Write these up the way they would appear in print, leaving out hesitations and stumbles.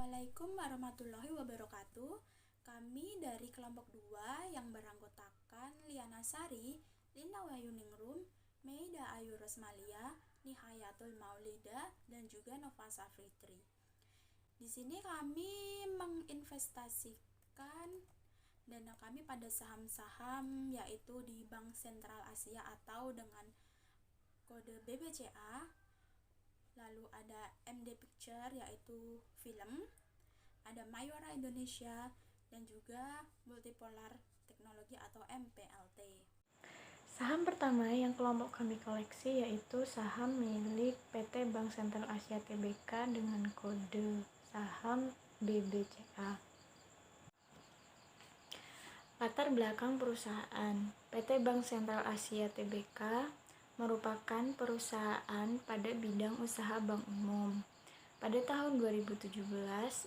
Assalamualaikum warahmatullahi wabarakatuh. Kami dari kelompok 2 yang beranggotakan Liana Sari, Lina Wayuningrum, Meida Ayu Rosmalia, Nihayatul Maulida, dan juga Nova Safitri. Di sini kami menginvestasikan dana kami pada saham-saham yaitu di Bank Sentral Asia atau dengan kode BBCA. Lalu ada MD Picture yaitu film, ada Mayora Indonesia, dan juga Multipolar Teknologi atau MPLT. Saham pertama yang kelompok kami koleksi yaitu saham milik PT Bank Sentral Asia Tbk dengan kode saham BBCA. Latar belakang perusahaan PT Bank Sentral Asia Tbk merupakan perusahaan pada bidang usaha bank umum. Pada tahun 2017,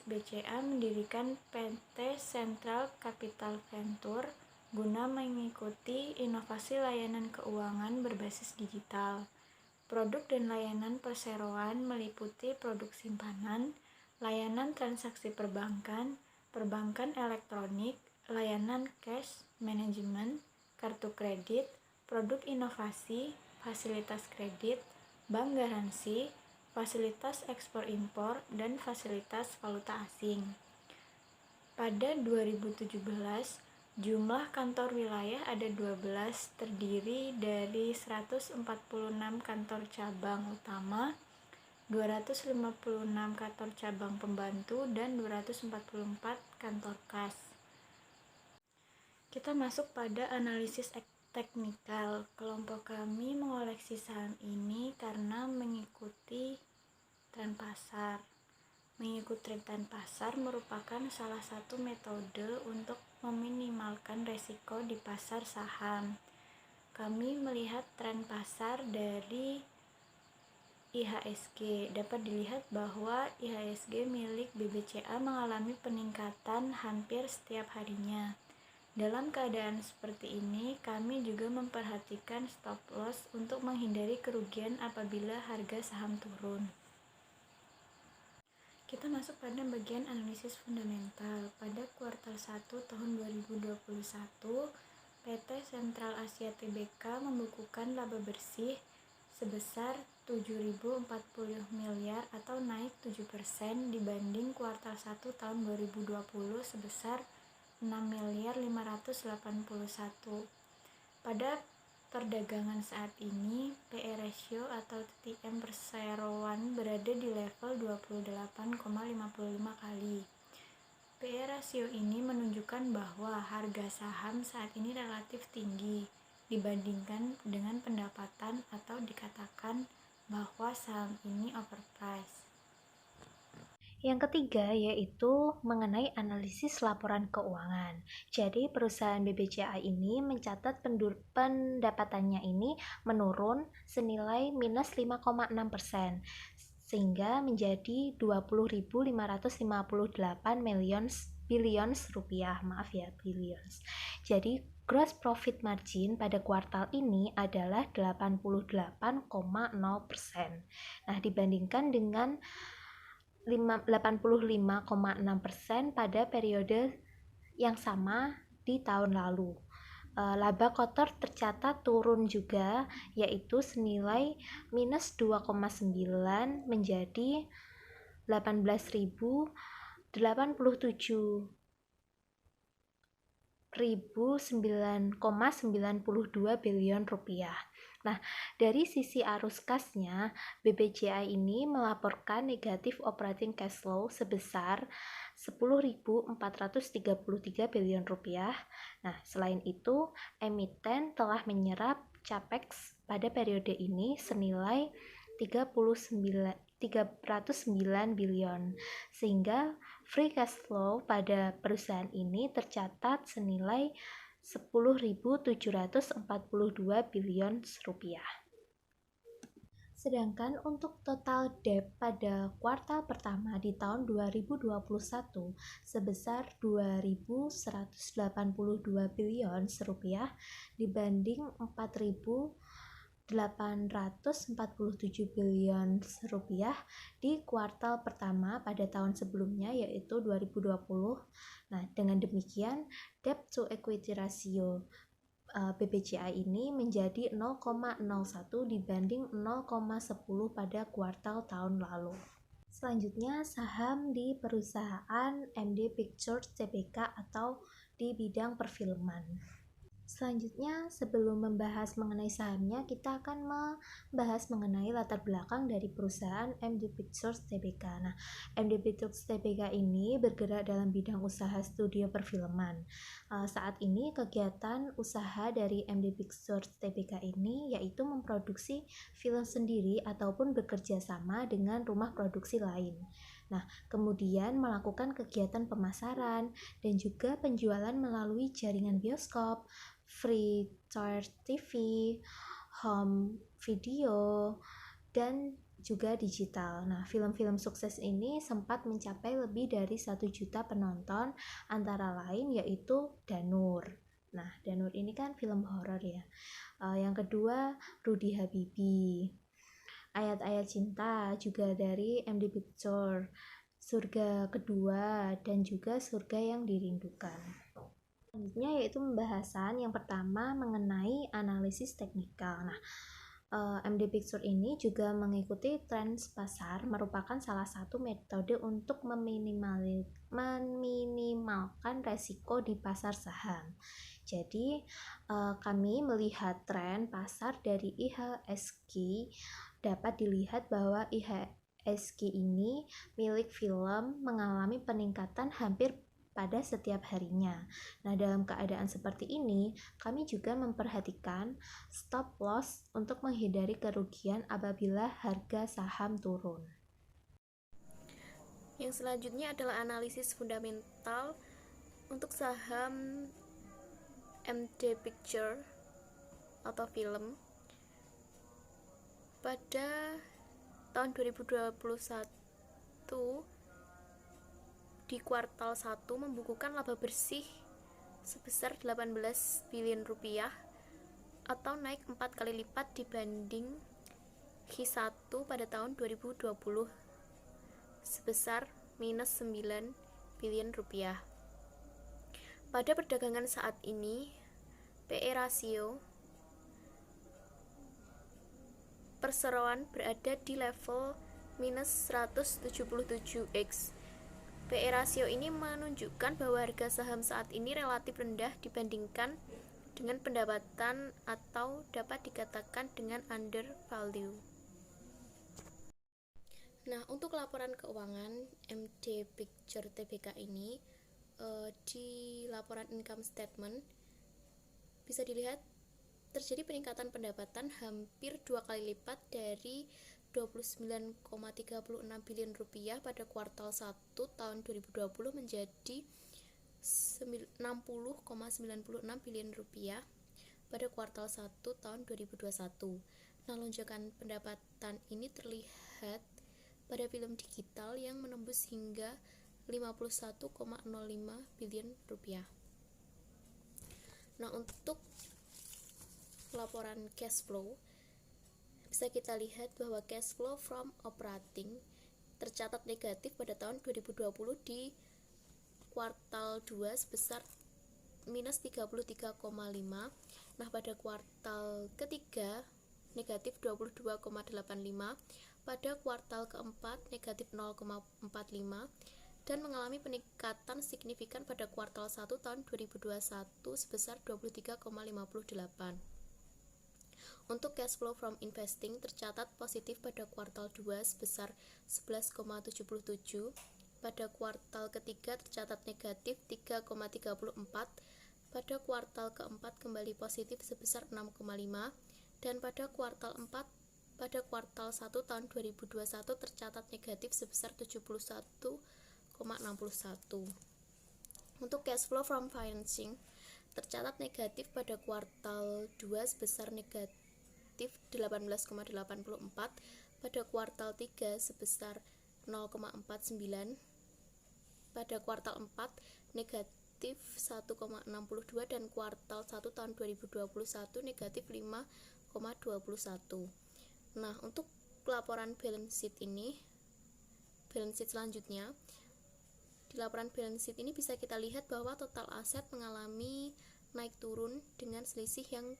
BCA mendirikan PT Central Capital Venture guna mengikuti inovasi layanan keuangan berbasis digital. Produk dan layanan perseroan meliputi produk simpanan, layanan transaksi perbankan, perbankan elektronik, layanan cash management, kartu kredit, produk inovasi, fasilitas kredit, bank garansi, fasilitas ekspor-impor, dan fasilitas valuta asing. Pada 2017, jumlah kantor wilayah ada 12, terdiri dari 146 kantor cabang utama, 256 kantor cabang pembantu, dan 244 kantor kas. Kita masuk pada analisis teknikal. Kelompok kami mengoleksi saham ini karena mengikuti tren pasar. Mengikuti tren pasar merupakan salah satu metode untuk meminimalkan resiko di pasar saham. Kami melihat tren pasar dari IHSG. Dapat dilihat bahwa IHSG milik BBCA mengalami peningkatan hampir setiap harinya. Dalam keadaan seperti ini, kami juga memperhatikan stop loss untuk menghindari kerugian apabila harga saham turun. Kita masuk pada bagian analisis fundamental. Pada kuartal 1 tahun 2021, PT Sentral Asia Tbk membukukan laba bersih sebesar 7.040 miliar atau naik 7% dibanding kuartal 1 tahun 2020 sebesar 6.581. Pada perdagangan saat ini, PE ratio atau TTM perseroan berada di level 28,55 kali. PE ratio ini menunjukkan bahwa harga saham saat ini relatif tinggi dibandingkan dengan pendapatan atau dikatakan bahwa saham ini overpriced. Yang ketiga yaitu mengenai analisis laporan keuangan. Jadi perusahaan BBCA ini mencatat pendapatannya ini menurun senilai minus 5,6%, sehingga menjadi 20.558 billions rupiah. Billions. Jadi gross profit margin pada kuartal ini adalah 88,0%. Nah, dibandingkan dengan 85,6% pada periode yang sama di tahun lalu. Laba kotor tercatat turun juga, yaitu senilai minus 2,9 menjadi 18.087.992 billion rupiah. Nah, dari sisi arus kasnya, BBCA ini melaporkan negatif operating cash flow sebesar 10.433 billion rupiah. Nah, selain itu, emiten telah menyerap capex pada periode ini senilai 309 billion, sehingga free cash flow pada perusahaan ini tercatat senilai 10.742 billion rupiah. Sedangkan untuk total debt pada kuartal pertama di tahun 2021 sebesar 2.182 billion rupiah dibanding 4.000 847 billion rupiah di kuartal pertama pada tahun sebelumnya yaitu 2020. Nah, dengan demikian debt to equity ratio BBCI ini menjadi 0,01 dibanding 0,10 pada kuartal tahun lalu. Selanjutnya, saham di perusahaan MD Pictures Tbk atau di bidang perfilman. Selanjutnya, sebelum membahas mengenai sahamnya, kita akan membahas mengenai latar belakang dari perusahaan MD Pictures Tbk. Nah, MD Pictures Tbk ini bergerak dalam bidang usaha studio perfilman. Saat ini kegiatan usaha dari MD Pictures Tbk ini yaitu memproduksi film sendiri ataupun bekerja sama dengan rumah produksi lain. Nah, kemudian melakukan kegiatan pemasaran dan juga penjualan melalui jaringan bioskop, free tier TV, home video, dan juga digital. Nah, film-film sukses ini sempat mencapai lebih dari 1 juta penonton, antara lain yaitu Danur. Nah, Danur ini kan film horor ya. Yang kedua, Rudy Habibie. Ayat-ayat cinta juga dari MD Pictures. Surga kedua dan juga surga yang dirindukan. Selanjutnya yaitu pembahasan yang pertama mengenai analisis teknikal. Nah, MD Pictures ini juga mengikuti tren pasar, merupakan salah satu metode untuk meminimalkan resiko di pasar saham. Jadi, kami melihat tren pasar dari IHSG, dapat dilihat bahwa IHSG ini milik film mengalami peningkatan hampir pada setiap harinya. Nah, dalam keadaan seperti ini, kami juga memperhatikan stop loss untuk menghindari kerugian apabila harga saham turun. Yang selanjutnya adalah analisis fundamental untuk saham MD Picture atau film. Pada tahun 2021 di kuartal 1 membukukan laba bersih sebesar 18 billion rupiah atau naik 4 kali lipat dibanding Q1 pada tahun 2020 sebesar minus 9 billion rupiah. Pada perdagangan saat ini, PE rasio perseroan berada di level minus 177x. PE rasio ini menunjukkan bahwa harga saham saat ini relatif rendah dibandingkan dengan pendapatan atau dapat dikatakan dengan undervalue. Nah, untuk laporan keuangan MD Picture Tbk ini di laporan income statement bisa dilihat terjadi peningkatan pendapatan hampir 2 kali lipat dari 29,36 billion rupiah pada kuartal 1 tahun 2020 menjadi 60,96 billion rupiah pada kuartal 1 tahun 2021. Nah, lonjakan pendapatan ini terlihat pada film digital yang menembus hingga 51,05 billion rupiah. Nah, untuk laporan cash flow bisa kita lihat bahwa cash flow from operating tercatat negatif pada tahun 2020 di kuartal 2 sebesar minus 33,5. Nah, pada kuartal ketiga negatif 22,85, pada kuartal keempat negatif 0,45 dan mengalami peningkatan signifikan pada kuartal 1 tahun 2021 sebesar 23,58. Untuk cash flow from investing tercatat positif pada kuartal 2 sebesar 11,77, pada kuartal ketiga tercatat negatif 3,34, pada kuartal keempat kembali positif sebesar 6,5, dan pada kuartal 4 pada kuartal 1 tahun 2021 tercatat negatif sebesar 71,61. Untuk cash flow from financing tercatat negatif pada kuartal 2 sebesar negatif 18,84, pada kuartal 3 sebesar 0,49, pada kuartal 4 negatif 1,62 dan kuartal 1 tahun 2021 negatif 5,09. Nah, untuk laporan balance sheet selanjutnya, di laporan balance sheet ini bisa kita lihat bahwa total aset mengalami naik turun dengan selisih yang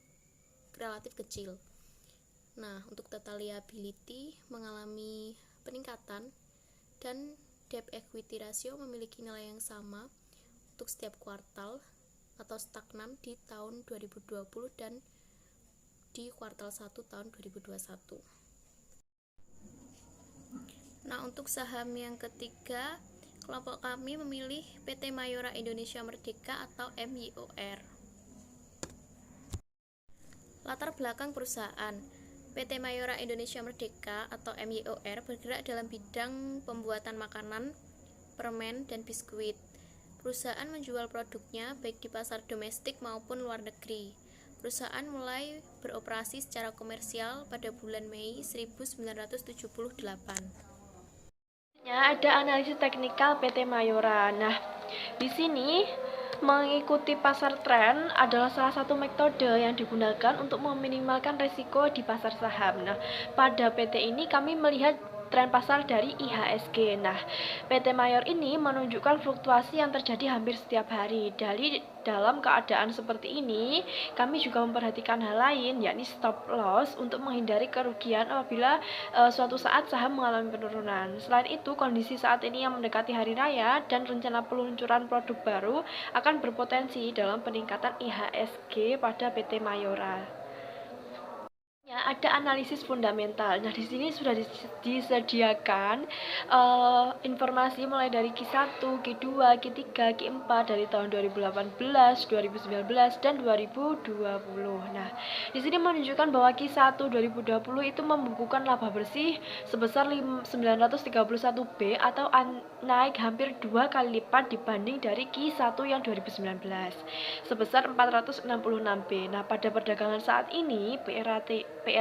relatif kecil. Nah, untuk total liability mengalami peningkatan dan debt equity ratio memiliki nilai yang sama untuk setiap kuartal atau stagnan di tahun 2020 dan di kuartal 1 tahun 2021. Nah, untuk saham yang ketiga, kelompok kami memilih PT Mayora Indonesia Merdeka atau MYOR. Latar belakang perusahaan PT Mayora Indonesia Merdeka atau MYOR bergerak dalam bidang pembuatan makanan, permen, dan biskuit. Perusahaan menjual produknya baik di pasar domestik maupun luar negeri. Perusahaan mulai beroperasi secara komersial pada bulan Mei 1978. Ada analisis teknikal PT Mayora. Nah, di sini mengikuti pasar tren adalah salah satu metode yang digunakan untuk meminimalkan risiko di pasar saham. Nah, pada PT ini kami melihat tren pasar dari IHSG. Nah, PT Mayor ini menunjukkan fluktuasi yang terjadi hampir setiap hari. Dalam keadaan seperti ini, kami juga memperhatikan hal lain, yakni stop loss untuk menghindari kerugian apabila suatu saat saham mengalami penurunan. Selain itu, kondisi saat ini yang mendekati hari raya dan rencana peluncuran produk baru akan berpotensi dalam peningkatan IHSG pada PT Mayora. Ada analisis fundamental. Nah, di sini sudah disediakan informasi mulai dari Q1, Q2, Q3, Q4 dari tahun 2018, 2019, dan 2020. Nah, di sini menunjukkan bahwa Q1 2020 itu membukukan laba bersih sebesar 931B atau naik hampir 2 kali lipat dibanding dari Q1 yang 2019 sebesar 466B. Nah, pada perdagangan saat ini PR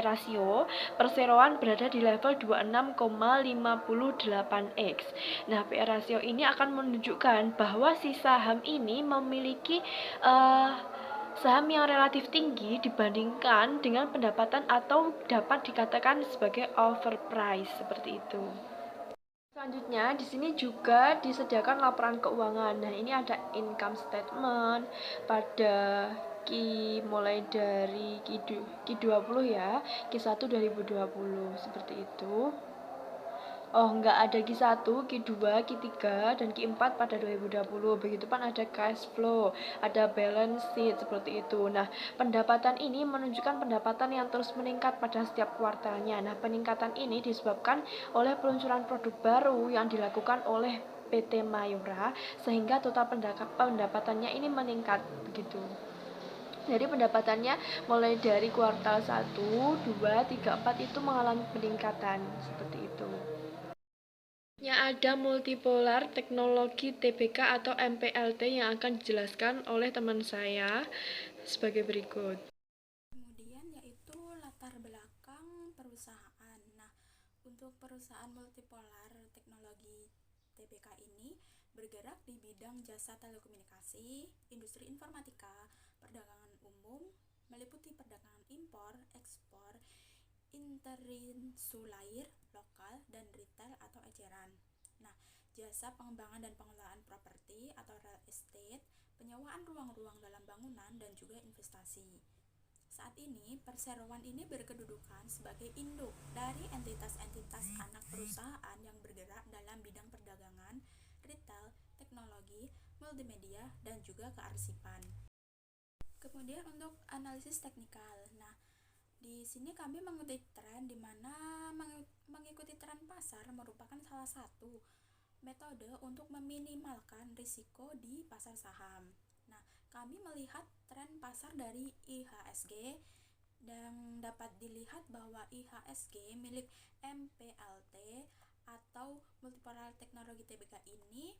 rasio perseroan berada di level 26,58x. Nah, PR rasio ini akan menunjukkan bahwa si saham ini memiliki saham yang relatif tinggi dibandingkan dengan pendapatan atau dapat dikatakan sebagai overprice seperti itu. Selanjutnya, di sini juga disediakan laporan keuangan. Nah, ini ada income statement pada mulai dari Q20 ya, Q1 2020 seperti itu. Enggak ada Q1, Q2, Q3, dan Q4 pada 2020. Begitupun ada cash flow, ada balance sheet seperti itu. Nah, pendapatan ini menunjukkan pendapatan yang terus meningkat pada setiap kuartalnya. Nah, peningkatan ini disebabkan oleh peluncuran produk baru yang dilakukan oleh PT Mayora sehingga total pendapatannya ini meningkat begitu. Jadi pendapatannya mulai dari kuartal 1, 2, 3, 4 itu mengalami peningkatan seperti itu. Ada multipolar teknologi TBK atau MPLT yang akan dijelaskan oleh teman saya sebagai berikut. Kemudian yaitu latar belakang perusahaan. Nah, untuk perusahaan multipolar teknologi TBK ini bergerak di bidang jasa telekomunikasi, industri informatika, perdagangan umum, meliputi perdagangan impor, ekspor, interinsulair, lokal, dan retail atau eceran. Nah, jasa pengembangan dan pengelolaan properti atau real estate, penyewaan ruang-ruang dalam bangunan, dan juga investasi. Saat ini, perseroan ini berkedudukan sebagai induk dari entitas-entitas anak perusahaan yang bergerak dalam bidang perdagangan, retail, teknologi, multimedia, dan juga kearsipan. Kemudian untuk analisis teknikal. Nah, di sini kami mengikuti tren di mana mengikuti tren pasar merupakan salah satu metode untuk meminimalkan risiko di pasar saham. Nah, kami melihat tren pasar dari IHSG dan dapat dilihat bahwa IHSG milik MPLT atau Multipolar Teknologi TBK ini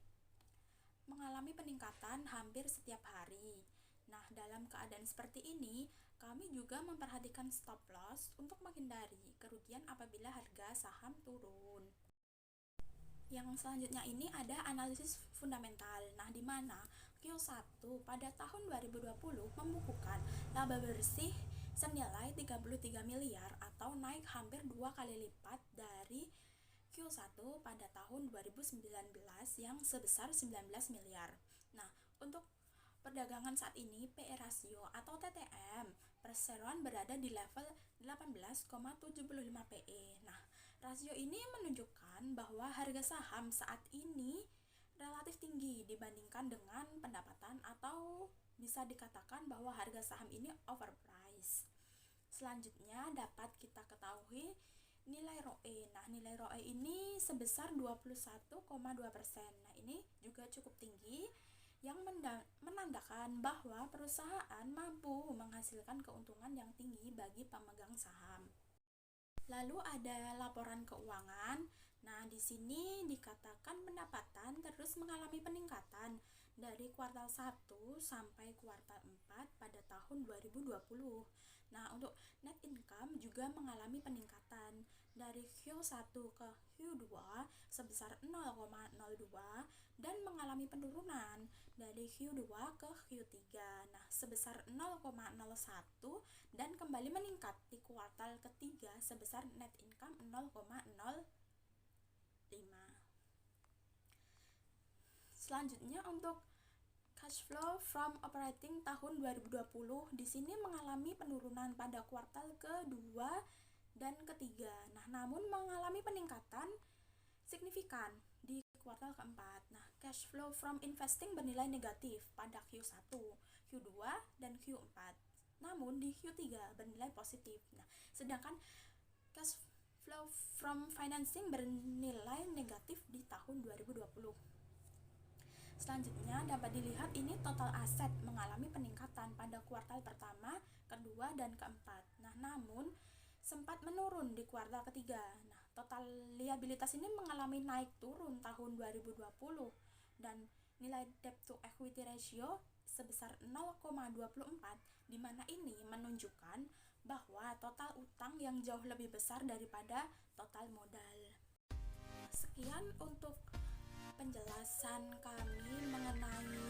mengalami peningkatan hampir setiap hari. Nah, dalam keadaan seperti ini, kami juga memperhatikan stop loss untuk menghindari kerugian apabila harga saham turun. Yang selanjutnya ini ada analisis fundamental. Nah, di mana Q1 pada tahun 2020 membukukan laba bersih senilai 33 miliar atau naik hampir 2 kali lipat dari Q1 pada tahun 2019 yang sebesar 19 miliar. Nah, untuk perdagangan saat ini PE rasio atau TTM perseroan berada di level 18,75 PE. Nah, rasio ini menunjukkan bahwa harga saham saat ini relatif tinggi dibandingkan dengan pendapatan, atau bisa dikatakan bahwa harga saham ini overpriced. Selanjutnya dapat kita ketahui nilai ROE. Nah, nilai ROE ini sebesar 21,2%. Nah, ini juga cukup tinggi yang menandakan bahwa perusahaan mampu menghasilkan keuntungan yang tinggi bagi pemegang saham. Lalu ada laporan keuangan. Nah, di sini dikatakan pendapatan terus mengalami peningkatan dari kuartal 1 sampai kuartal 4 pada tahun 2020. Nah, untuk net income juga mengalami peningkatan dari Q1 ke Q2 sebesar 0,02 dan mengalami penurunan dari Q2 ke Q3. Nah, sebesar 0,01 dan kembali meningkat di kuartal ketiga sebesar net income 0,05. Selanjutnya untuk cash flow from operating tahun 2020 di sini mengalami penurunan pada kuartal kedua dan ketiga. Nah, namun mengalami peningkatan signifikan di kuartal keempat. Nah, cash flow from investing bernilai negatif pada Q1, Q2, dan Q4. Namun di Q3 bernilai positif. Nah, sedangkan cash flow from financing bernilai negatif di tahun 2020. Selanjutnya dapat dilihat ini total aset mengalami peningkatan pada kuartal pertama, kedua, dan keempat. Nah, namun sempat menurun di kuartal ketiga. Nah, total liabilitas ini mengalami naik turun tahun 2020 dan nilai debt to equity ratio sebesar 0,24, di mana ini menunjukkan bahwa total utang yang jauh lebih besar daripada total modal. Sekian untuk penjelasan kami mengenai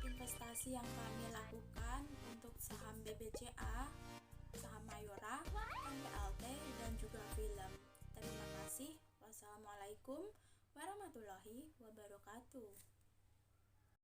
investasi yang kami lakukan untuk saham BBCA, saham Mayora, NPLT, dan juga film. Terima kasih. Wassalamualaikum warahmatullahi wabarakatuh.